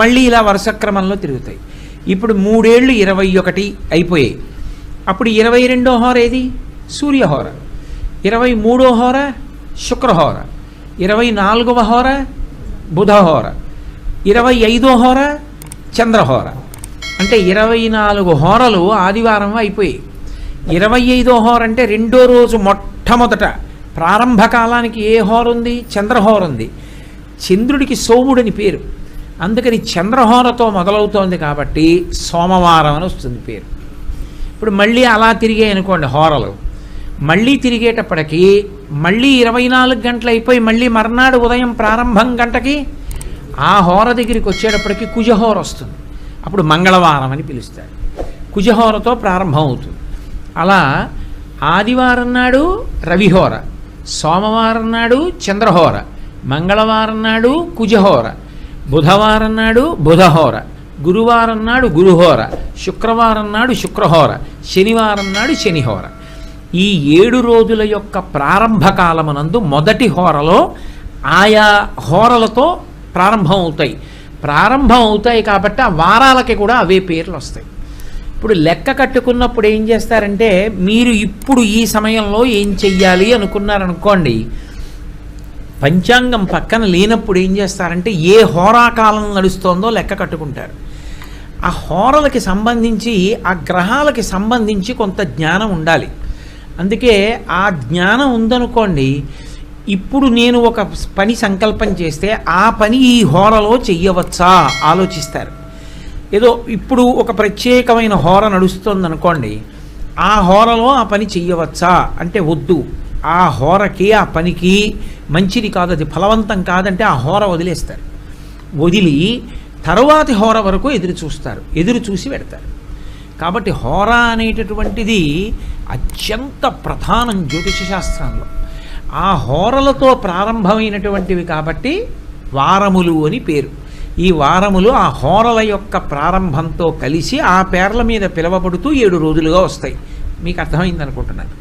మళ్ళీ ఇలా వరుస క్రమంలో తిరుగుతాయి. ఇప్పుడు 3 ఏళ్ళు 21 అయిపోయాయి. అప్పుడు 22వ హోర ఏది? సూర్యహోర. 23వ హోర శుక్రహోర. 24వ హోర బుధహోర. 25వ హోర చంద్రహోర. అంటే 24 హోరలు ఆదివారం అయిపోయాయి. 25వ హోర అంటే రెండో రోజు మొట్టమొదట ప్రారంభ కాలానికి ఏ హోర ఉంది? చంద్రహోర ఉంది. చంద్రుడికి సోముడని పేరు, అందుకని చంద్రహోరతో మొదలవుతోంది కాబట్టి సోమవారం అని వస్తుంది పేరు. ఇప్పుడు మళ్ళీ అలా తిరిగాయి అనుకోండి హోరలు, మళ్ళీ తిరిగేటప్పటికి మళ్ళీ 24 గంటలు అయిపోయి మళ్ళీ మర్నాడు ఉదయం ప్రారంభం గంటకి ఆ హోర దగ్గరికి వచ్చేటప్పటికి కుజహోర వస్తుంది. అప్పుడు మంగళవారం అని పిలుస్తారు. కుజహోరతో ప్రారంభం అవుతుంది. అలా ఆదివారం నాడు రవిహోర, సోమవారం నాడు చంద్రహోర, మంగళవారం నాడు కుజహోర, బుధవారం నాడు బుధహోర, గురువారం నాడు గురుహోర, శుక్రవారం నాడు శుక్రహోర, శనివారం నాడు శనిహోర. ఈ 7 రోజుల యొక్క ప్రారంభ కాలమునందు మొదటి హోరలో ఆయా హోరలతో ప్రారంభం అవుతాయి కాబట్టి ఆ వారాలకి కూడా అవే పేర్లు వస్తాయి. ఇప్పుడు లెక్క కట్టుకున్నప్పుడు ఏం చేస్తారంటే, మీరు ఇప్పుడు ఈ సమయంలో ఏం చెయ్యాలి అనుకున్నారనుకోండి, పంచాంగం పక్కన లేనప్పుడు ఏం చేస్తారంటే ఏ హోరాకాలం నడుస్తోందో లెక్క కట్టుకుంటారు. ఆ హోరలకి సంబంధించి ఆ గ్రహాలకి సంబంధించి కొంత జ్ఞానం ఉండాలి. అందుకే ఆ జ్ఞానం ఉందనుకోండి, ఇప్పుడు నేను ఒక పని సంకల్పం చేస్తే ఆ పని ఈ హోరలో చెయ్యవచ్చా ఆలోచిస్తారు. ఏదో ఇప్పుడు ఒక ప్రత్యేకమైన హోర నడుస్తుంది అనుకోండి, ఆ హోరలో ఆ పని చెయ్యవచ్చా అంటే వద్దు, ఆ హోరకి ఆ పనికి మంచిది కాదు, అది ఫలవంతం కాదంటే ఆ హోర వదిలేస్తారు. వదిలి తరువాతి హోర వరకు ఎదురు చూసి పెడతారు. కాబట్టి హోర అనేటటువంటిది అత్యంత ప్రధానం జ్యోతిష శాస్త్రంలో. ఆ హోరలతో ప్రారంభమైనటువంటివి కాబట్టి వారములు అని పేరు. ఈ వారములు ఆ హోరల యొక్క ప్రారంభంతో కలిసి ఆ పేర్ల మీద పిలవబడుతూ 7 రోజులుగా వస్తాయి. మీకు అర్థమైంది అనుకుంటున్నాను.